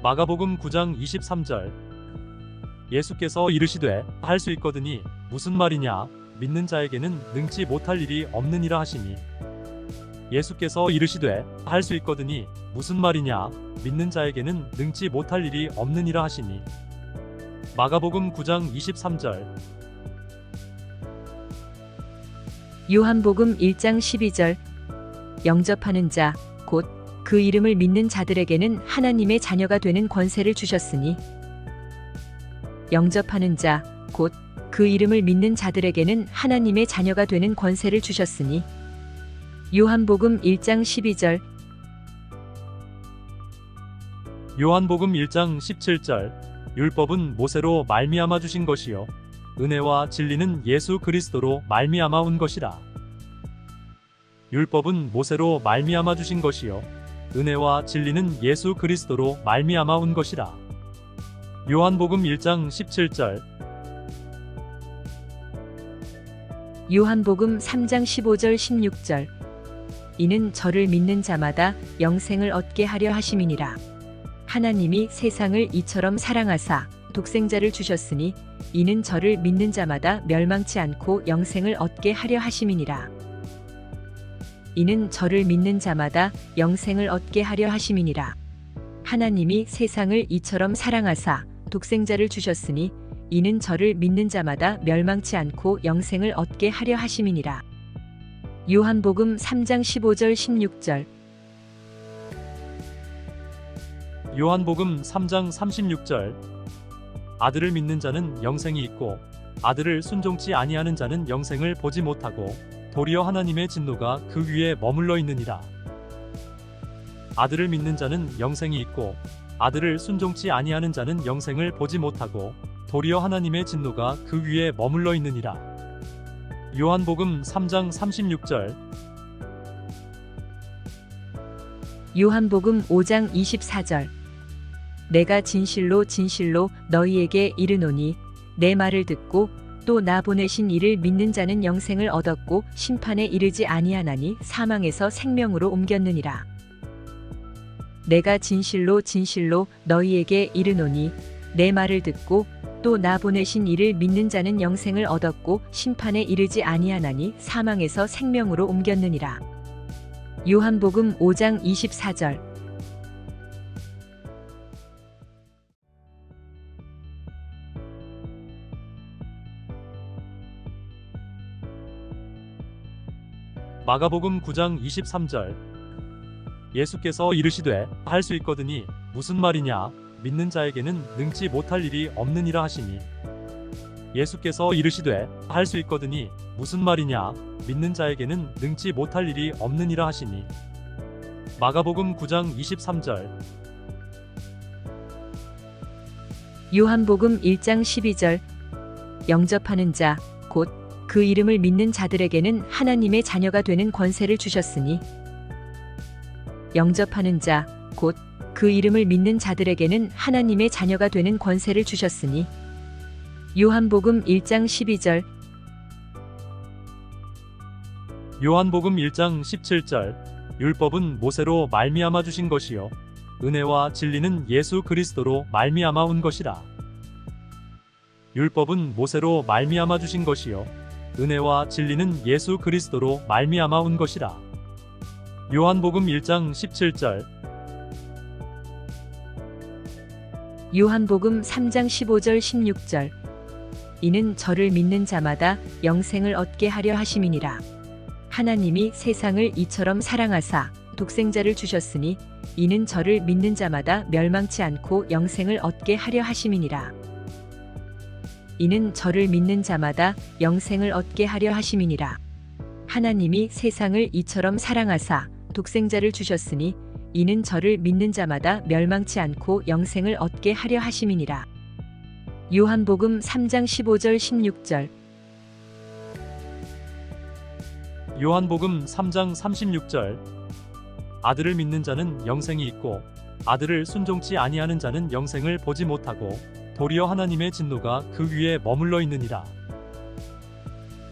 마가복음 9장 23절. 예수께서 이르시되 할 수 있거든이 무슨 말이냐 믿는 자에게는 능치 못할 일이 없느니라 하시니. 예수께서 이르시되 할 수 있거든이 무슨 말이냐 믿는 자에게는 능치 못할 일이 없느니라 하시니. 마가복음 9장 23절. 요한복음 1장 12절. 영접하는 자 곧 그 이름을 믿는 자들에게는 하나님의 자녀가 되는 권세를 주셨으니. 영접하는 자 곧 그 이름을 믿는 자들에게는 하나님의 자녀가 되는 권세를 주셨으니. 요한복음 1장 12절. 요한복음 1장 17절. 율법은 모세로 말미암아 주신 것이요 은혜와 진리는 예수 그리스도로 말미암아 온 것이라. 율법은 모세로 말미암아 주신 것이요 은혜와 진리는 예수 그리스도로 말미암아 온 것이라. 요한복음 1장 17절. 요한복음 3장 15절 16절. 이는 저를 믿는 자마다 영생을 얻게 하려 하심이니라. 하나님이 세상을 이처럼 사랑하사 독생자를 주셨으니 이는 저를 믿는 자마다 멸망치 않고 영생을 얻게 하려 하심이니라. 이는 저를 믿는 자마다 영생을 얻게 하려 하심이니라. 하나님이 세상을 이처럼 사랑하사 독생자를 주셨으니 이는 저를 믿는 자마다 멸망치 않고 영생을 얻게 하려 하심이니라. 요한복음 3장 15절 16절. 요한복음 3장 36절. 아들을 믿는 자는 영생이 있고 아들을 순종치 아니하는 자는 영생을 보지 못하고 도리어 하나님의 진노가 그 위에 머물러 있느니라. 아들을 믿는 자는 영생이 있고 아들을 순종치 아니하는 자는 영생을 보지 못하고 도리어 하나님의 진노가 그 위에 머물러 있느니라. 요한복음 3장 36절. 요한복음 5장 24절. 내가 진실로 진실로 너희에게 이르노니 내 말을 듣고 또 나 보내신 이를 믿는 자는 영생을 얻었고 심판에 이르지 아니하나니 사망에서 생명으로 옮겼느니라. 내가 진실로 진실로 너희에게 이르노니 내 말을 듣고 또 나 보내신 이를 믿는 자는 영생을 얻었고 심판에 이르지 아니하나니 사망에서 생명으로 옮겼느니라. 요한복음 5장 24절. 마가복음 9장 23절. 예수께서 이르시되 할 수 있거든이 무슨 말이냐 믿는 자에게는 능치 못할 일이 없느니라 하시니. 예수께서 이르시되 할 수 있거든이 무슨 말이냐 믿는 자에게는 능치 못할 일이 없느니라 하시니. 마가복음 9장 23절. 요한복음 1장 12절. 영접하는 자 곧 그 이름을 믿는 자들에게는 하나님의 자녀가 되는 권세를 주셨으니. 영접하는 자 곧 그 이름을 믿는 자들에게는 하나님의 자녀가 되는 권세를 주셨으니. 요한복음 1장 12절. 요한복음 1장 17절. 율법은 모세로 말미암아 주신 것이요 은혜와 진리는 예수 그리스도로 말미암아 온 것이라. 율법은 모세로 말미암아 주신 것이요 은혜와 진리는 예수 그리스도로 말미암아 온 것이라. 요한복음 1장 17절. 요한복음 3장 15절 16절. 이는 저를 믿는 자마다 영생을 얻게 하려 하심이니라. 하나님이 세상을 이처럼 사랑하사 독생자를 주셨으니 이는 저를 믿는 자마다 멸망치 않고 영생을 얻게 하려 하심이니라. 이는 저를 믿는 자마다 영생을 얻게 하려 하심이니라. 하나님이 세상을 이처럼 사랑하사 독생자를 주셨으니 이는 저를 믿는 자마다 멸망치 않고 영생을 얻게 하려 하심이니라. 요한복음 3장 15절 16절. 요한복음 3장 36절. 아들을 믿는 자는 영생이 있고 아들을 순종치 아니하는 자는 영생을 보지 못하고 도리어 하나님의 진노가 그 위에 머물러 있느니라.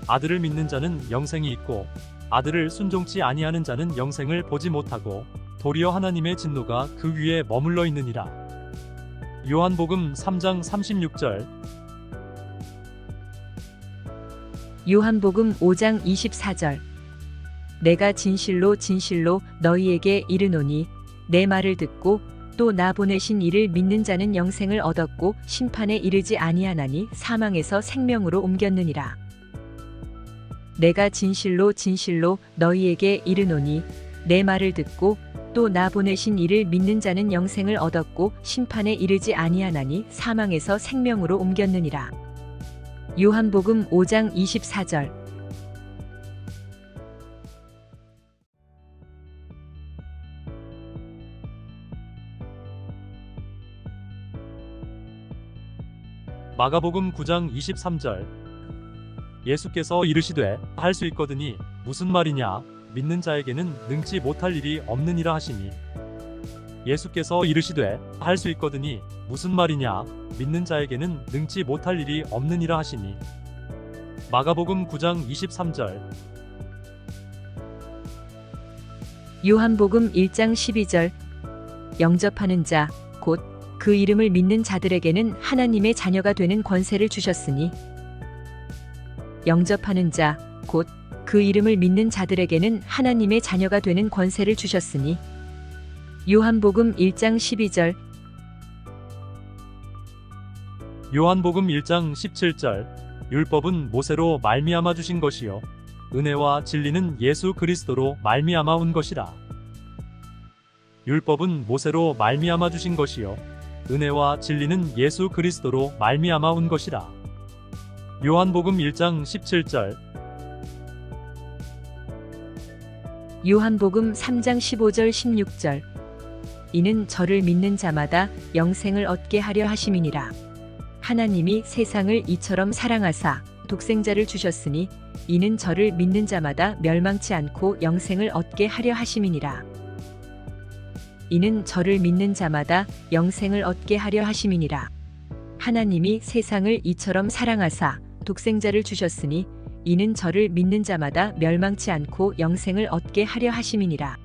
아들을 믿는 자는 영생이 있고 아들을 순종치 아니하는 자는 영생을 보지 못하고 도리어 하나님의 진노가 그 위에 머물러 있느니라. 요한복음 3장 36절. 요한복음 5장 24절. 내가 진실로 진실로 너희에게 이르노니 내 말을 듣고 또 나 보내신 이를 믿는 자는 영생을 얻었고 심판에 이르지 아니하나니 사망에서 생명으로 옮겼느니라. 내가 진실로 진실로 너희에게 이르노니 내 말을 듣고 또 나 보내신 이를 믿는 자는 영생을 얻었고 심판에 이르지 아니하나니 사망에서 생명으로 옮겼느니라. 요한복음 5장 24절. 마가복음 9장 23절. 예수께서 이르시되 할 수 있거든이 무슨 말이냐 믿는 자에게는 능치 못할 일이 없느니라 하시니. 예수께서 이르시되 할 수 있거든이 무슨 말이냐 믿는 자에게는 능치 못할 일이 없느니라 하시니. 마가복음 9장 23절. 요한복음 1장 12절. 영접하는 자 곧 그 이름을 믿는 자들에게는 하나님의 자녀가 되는 권세를 주셨으니. 영접하는 자 곧 그 이름을 믿는 자들에게는 하나님의 자녀가 되는 권세를 주셨으니. 요한복음 1장 12절. 요한복음 1장 17절. 율법은 모세로 말미암아 주신 것이요 은혜와 진리는 예수 그리스도로 말미암아 온 것이라. 율법은 모세로 말미암아 주신 것이요 은혜와 진리는 예수 그리스도로 말미암아 온 것이라. 요한복음 1장 17절. 요한복음 3장 15절 16절. 이는 저를 믿는 자마다 영생을 얻게 하려 하심이니라. 하나님이 세상을 이처럼 사랑하사 독생자를 주셨으니 이는 저를 믿는 자마다 멸망치 않고 영생을 얻게 하려 하심이니라. 이는 저를 믿는 자마다 영생을 얻게 하려 하심이니라. 하나님이 세상을 이처럼 사랑하사 독생자를 주셨으니 이는 저를 믿는 자마다 멸망치 않고 영생을 얻게 하려 하심이니라.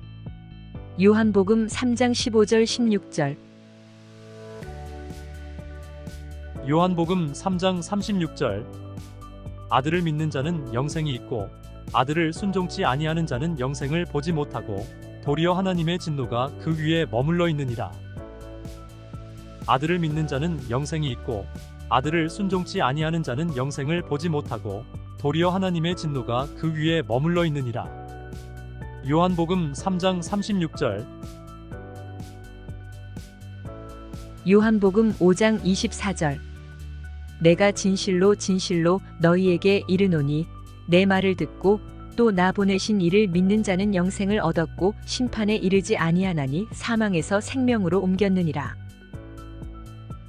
요한복음 3장 15절 16절. 요한복음 3장 36절. 아들을 믿는 자는 영생이 있고 아들을 순종치 아니하는 자는 영생을 보지 못하고 도리어 하나님의 진노가 그 위에 머물러 있느니라. 아들을 믿는 자는 영생이 있고 아들을 순종치 아니하는 자는 영생을 보지 못하고 도리어 하나님의 진노가 그 위에 머물러 있느니라. 요한복음 3장 36절. 요한복음 5장 24절. 내가 진실로 진실로 너희에게 이르노니 내 말을 듣고 또 나 보내신 이를 믿는 자는 영생을 얻었고 심판에 이르지 아니하나니 사망에서 생명으로 옮겼느니라.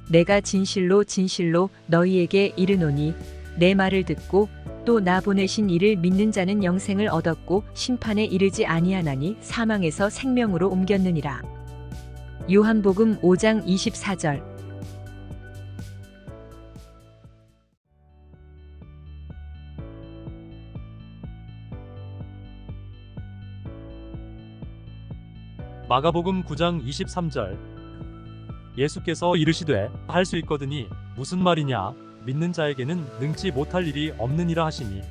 내가 진실로 진실로 너희에게 이르노니 내 말을 듣고 또 나 보내신 이를 믿는 자는 영생을 얻었고 심판에 이르지 아니하나니 사망에서 생명으로 옮겼느니라. 요한복음 5장 24절. 마가복음 9장 23절. 예수께서 이르시되 할 수 있거든이 무슨 말이냐 믿는 자에게는 능치 못할 일이 없느니라 하시니.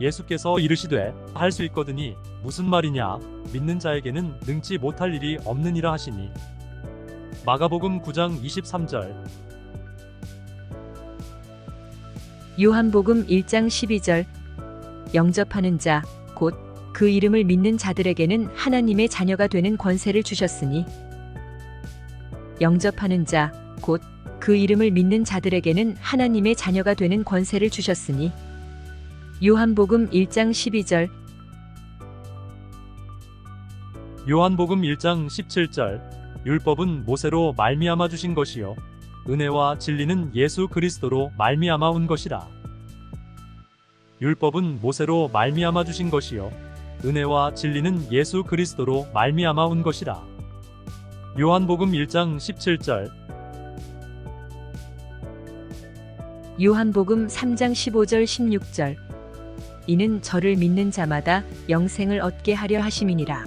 예수께서 이르시되 할 수 있거든이 무슨 말이냐 믿는 자에게는 능치 못할 일이 없느니라 하시니. 마가복음 9장 23절. 요한복음 1장 12절. 영접하는 자 곧 그 이름을 믿는 자들에게는 하나님의 자녀가 되는 권세를 주셨으니. 영접하는 자 곧 그 이름을 믿는 자들에게는 하나님의 자녀가 되는 권세를 주셨으니. 요한복음 1장 12절. 요한복음 1장 17절. 율법은 모세로 말미암아 주신 것이요 은혜와 진리는 예수 그리스도로 말미암아 온 것이라. 율법은 모세로 말미암아 주신 것이요 은혜와 진리는 예수 그리스도로 말미암아 온 것이라. 요한복음 1장 17절. 요한복음 3장 15절 16절. 이는 저를 믿는 자마다 영생을 얻게 하려 하심이니라.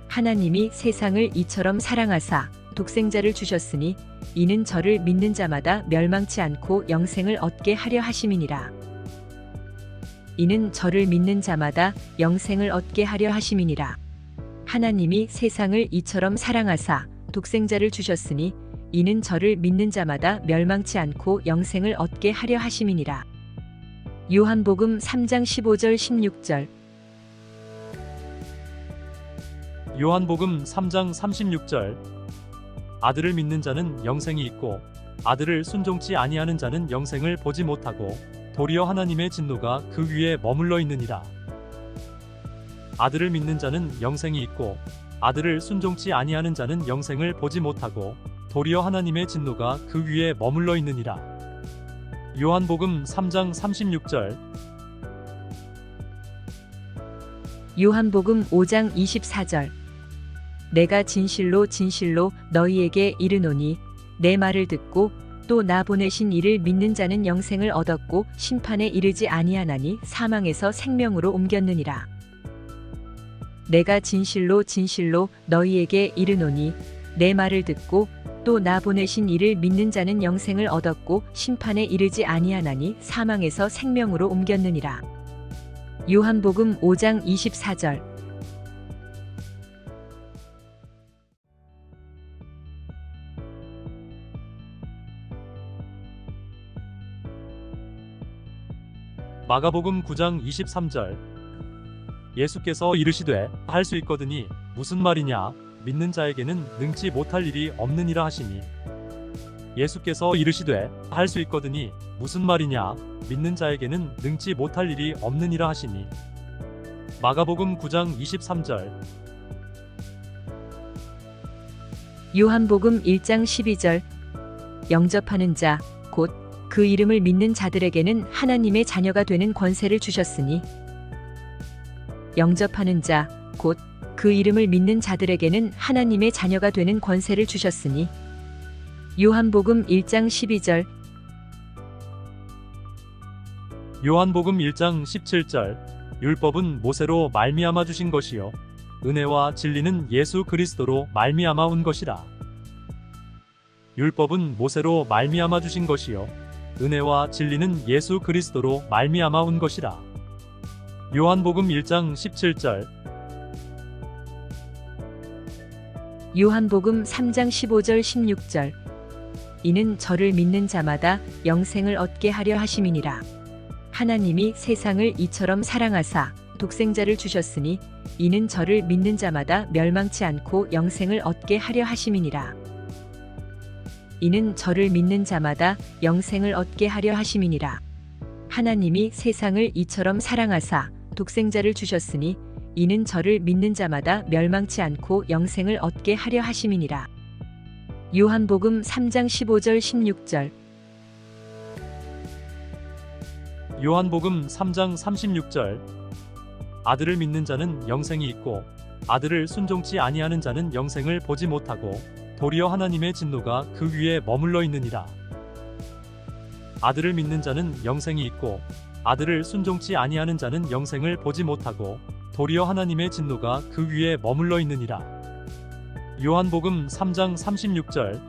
하나님이 세상을 이처럼 사랑하사 독생자를 주셨으니 이는 저를 믿는 자마다 멸망치 않고 영생을 얻게 하려 하심이니라. 이는 저를 믿는 자마다 영생을 얻게 하려 하심이니라. 하나님이 세상을 이처럼 사랑하사 독생자를 주셨으니 이는 저를 믿는 자마다 멸망치 않고 영생을 얻게 하려 하심이니라. 요한복음 3장 15절 16절. 요한복음 3장 36절. 아들을 믿는 자는 영생이 있고 아들을 순종치 아니하는 자는 영생을 보지 못하고 도리어 하나님의 진노가 그 위에 머물러 있느니라. 아들을 믿는 자는 영생이 있고 아들을 순종치 아니하는 자는 영생을 보지 못하고 도리어 하나님의 진노가 그 위에 머물러 있느니라. 요한복음 3장 36절. 요한복음 5장 24절. 내가 진실로 진실로 너희에게 이르노니 내 말을 듣고 또 나 보내신 이를 믿는 자는 영생을 얻었고 심판에 이르지 아니하나니 사망에서 생명으로 옮겼느니라. 내가 진실로 진실로 너희에게 이르노니 내 말을 듣고 또 나 보내신 이를 믿는 자는 영생을 얻었고 심판에 이르지 아니하나니 사망에서 생명으로 옮겼느니라. 요한복음 5장 24절. 마가복음 9장 23절. 예수께서 이르시되 할 수 있거드니 무슨 말이냐 믿는 자에게는 능치 못할 일이 없느니라 하시니. 예수께서 이르시되 할 수 있거드니 무슨 말이냐 믿는 자에게는 능치 못할 일이 없느니라 하시니. 마가복음 9장 23절. 요한복음 1장 12절. 영접하는 자 곧 그 이름을 믿는 자들에게는 하나님의 자녀가 되는 권세를 주셨으니. 영접하는 자 곧 그 이름을 믿는 자들에게는 하나님의 자녀가 되는 권세를 주셨으니. 요한복음 1장 12절. 요한복음 1장 17절. 율법은 모세로 말미암아 주신 것이요 은혜와 진리는 예수 그리스도로 말미암아 온 것이라. 율법은 모세로 말미암아 주신 것이요 은혜와 진리는 예수 그리스도로 말미암아 온 것이라. 요한복음 1장 17절. 요한복음 3장 15절 16절. 이는 저를 믿는 자마다 영생을 얻게 하려 하심이니라. 하나님이 세상을 이처럼 사랑하사 독생자를 주셨으니 이는 저를 믿는 자마다 멸망치 않고 영생을 얻게 하려 하심이니라. 이는 저를 믿는 자마다 영생을 얻게 하려 하심이니라. 하나님이 세상을 이처럼 사랑하사 독생자를 주셨으니 이는 저를 믿는 자마다 멸망치 않고 영생을 얻게 하려 하심이니라. 요한복음 3장 15절 16절. 요한복음 3장 36절. 아들을 믿는 자는 영생이 있고 아들을 순종치 아니하는 자는 영생을 보지 못하고 도리어 하나님의 진노가 그 위에 머물러 있느니라. 아들을 믿는 자는 영생이 있고 아들을 순종치 아니하는 자는 영생을 보지 못하고 도리어 하나님의 진노가 그 위에 머물러 있느니라. 요한복음 3장 36절.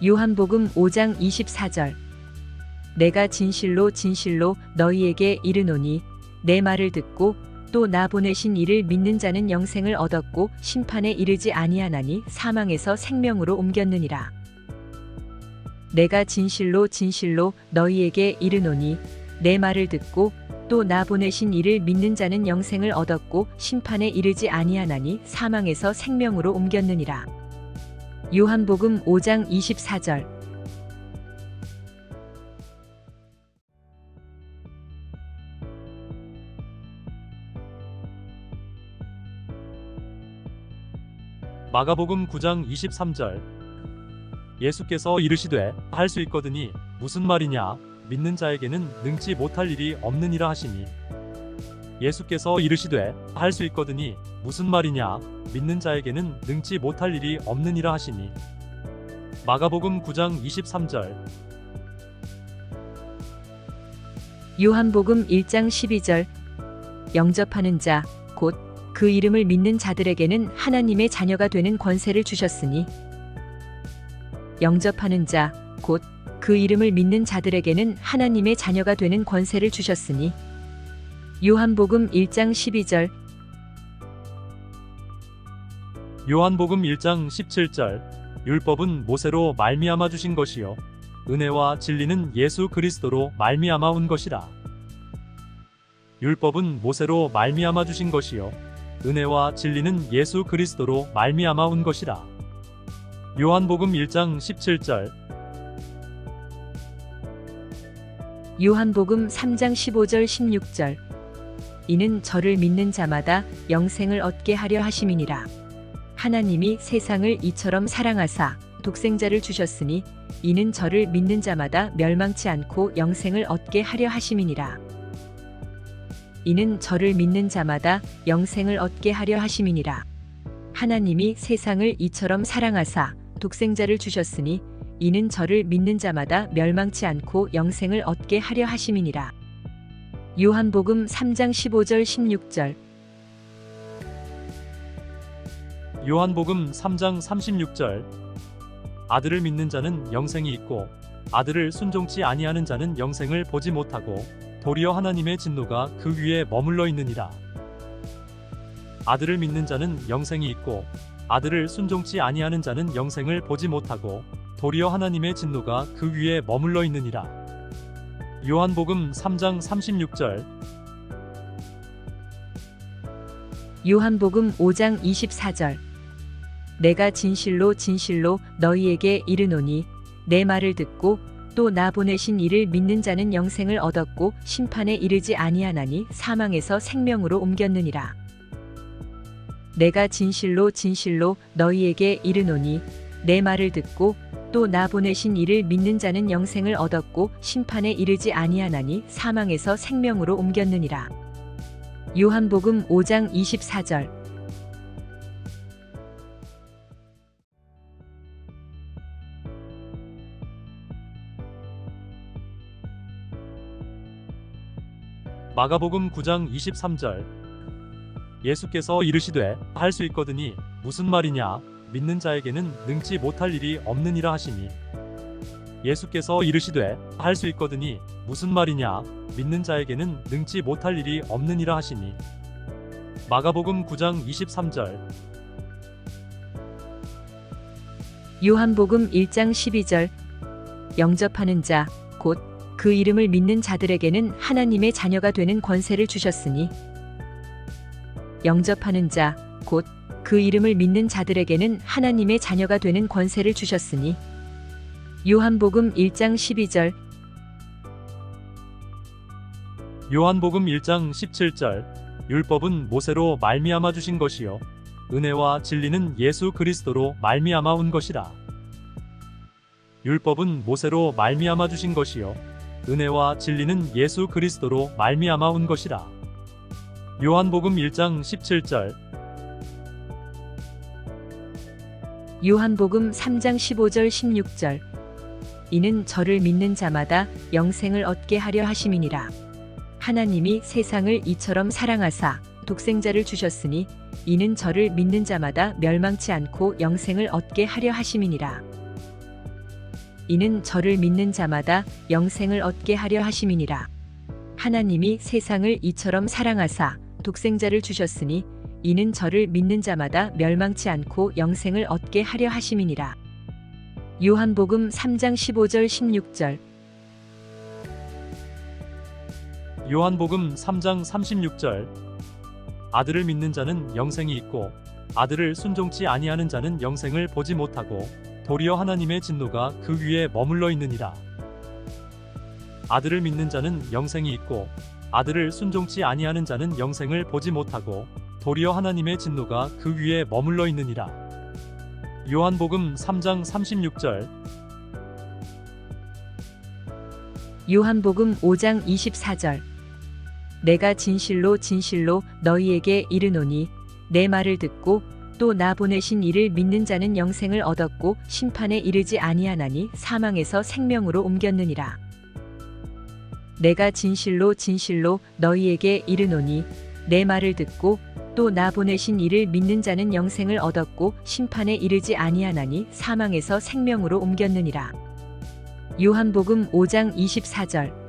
요한복음 5장 24절. 내가 진실로 진실로 너희에게 이르노니 내 말을 듣고 또 나 보내신 이를 믿는 자는 영생을 얻었고 심판에 이르지 아니하나니 사망에서 생명으로 옮겼느니라. 내가 진실로 진실로 너희에게 이르노니 내 말을 듣고 또 나 보내신 이를 믿는 자는 영생을 얻었고 심판에 이르지 아니하나니 사망에서 생명으로 옮겼느니라. 요한복음 5장 24절. 마가복음 9장 23절. 예수께서 이르시되 할 수 있거드니 무슨 말이냐 믿는 자에게는 능치 못할 일이 없느니라 하시니. 예수께서 이르시되 할 수 있거드니 무슨 말이냐 믿는 자에게는 능치 못할 일이 없느니라 하시니. 마가복음 9장 23절. 요한복음 1장 12절. 영접하는 자 곧 그 이름을 믿는 자들에게는 하나님의 자녀가 되는 권세를 주셨으니 영접하는 자 곧 그 이름을 믿는 자들에게는 하나님의 자녀가 되는 권세를 주셨으니 요한복음 1장 12절 요한복음 1장 17절 율법은 모세로 말미암아 주신 것이요 은혜와 진리는 예수 그리스도로 말미암아 온 것이라. 율법은 모세로 말미암아 주신 것이요 은혜와 진리는 예수 그리스도로 말미암아 온 것이라. 요한복음 1장 17절 요한복음 3장 15절 16절 이는 저를 믿는 자마다 영생을 얻게 하려 하심이니라. 하나님이 세상을 이처럼 사랑하사 독생자를 주셨으니 이는 저를 믿는 자마다 멸망치 않고 영생을 얻게 하려 하심이니라. 이는 저를 믿는 자마다 영생을 얻게 하려 하심이니라. 하나님이 세상을 이처럼 사랑하사 독생자를 주셨으니 이는 저를 믿는 자마다 멸망치 않고 영생을 얻게 하려 하심이니라. 요한복음 3장 15절 16절 요한복음 3장 36절 아들을 믿는 자는 영생이 있고 아들을 순종치 아니하는 자는 영생을 보지 못하고 도리어 하나님의 진노가 그 위에 머물러 있느니라. 아들을 믿는 자는 영생이 있고 아들을 순종치 아니하는 자는 영생을 보지 못하고 도리어 하나님의 진노가 그 위에 머물러 있느니라. 요한복음 3장 36절 요한복음 5장 24절 내가 진실로 진실로 너희에게 이르노니 내 말을 듣고 또 나 보내신 이를 믿는 자는 영생을 얻었고 심판에 이르지 아니하나니 사망에서 생명으로 옮겼느니라. 내가 진실로 진실로 너희에게 이르노니 내 말을 듣고 또 나 보내신 이를 믿는 자는 영생을 얻었고 심판에 이르지 아니하나니 사망에서 생명으로 옮겼느니라. 요한복음 5장 24절 마가복음 9장 23절 예수께서 이르시되 할 수 있거든이 무슨 말이냐 믿는 자에게는 능치 못할 일이 없느니라 하시니 예수께서 이르시되 할 수 있거든이 무슨 말이냐 믿는 자에게는 능치 못할 일이 없느니라 하시니 마가복음 9장 23절 요한복음 1장 12절 영접하는 자 곧 그 이름을 믿는 자들에게는 하나님의 자녀가 되는 권세를 주셨으니 영접하는 자 곧 그 이름을 믿는 자들에게는 하나님의 자녀가 되는 권세를 주셨으니 요한복음 1장 12절 요한복음 1장 17절 율법은 모세로 말미암아 주신 것이요 은혜와 진리는 예수 그리스도로 말미암아 온 것이라. 율법은 모세로 말미암아 주신 것이요 은혜와 진리는 예수 그리스도로 말미암아 온 것이라. 요한복음 1장 17절 요한복음 3장 15절 16절 이는 저를 믿는 자마다 영생을 얻게 하려 하심이니라. 하나님이 세상을 이처럼 사랑하사 독생자를 주셨으니 이는 저를 믿는 자마다 멸망치 않고 영생을 얻게 하려 하심이니라. 이는 저를 믿는 자마다 영생을 얻게 하려 하심이니라. 하나님이 세상을 이처럼 사랑하사 독생자를 주셨으니 이는 저를 믿는 자마다 멸망치 않고 영생을 얻게 하려 하심이니라. 요한복음 3장 15절 16절 요한복음 3장 36절 아들을 믿는 자는 영생이 있고 아들을 순종치 아니하는 자는 영생을 보지 못하고 도리어 하나님의 진노가 그 위에 머물러 있느니라. 아들을 믿는 자는 영생이 있고 아들을 순종치 아니하는 자는 영생을 보지 못하고 도리어 하나님의 진노가 그 위에 머물러 있느니라. 요한복음 3장 36절 요한복음 5장 24절 내가 진실로 진실로 너희에게 이르노니 내 말을 듣고 또 나 보내신 이를 믿는 자는 영생을 얻었고 심판에 이르지 아니하나니 사망에서 생명으로 옮겼느니라. 내가 진실로 진실로 너희에게 이르노니 내 말을 듣고 또 나 보내신 이를 믿는 자는 영생을 얻었고 심판에 이르지 아니하나니 사망에서 생명으로 옮겼느니라. 요한복음 5장 24절.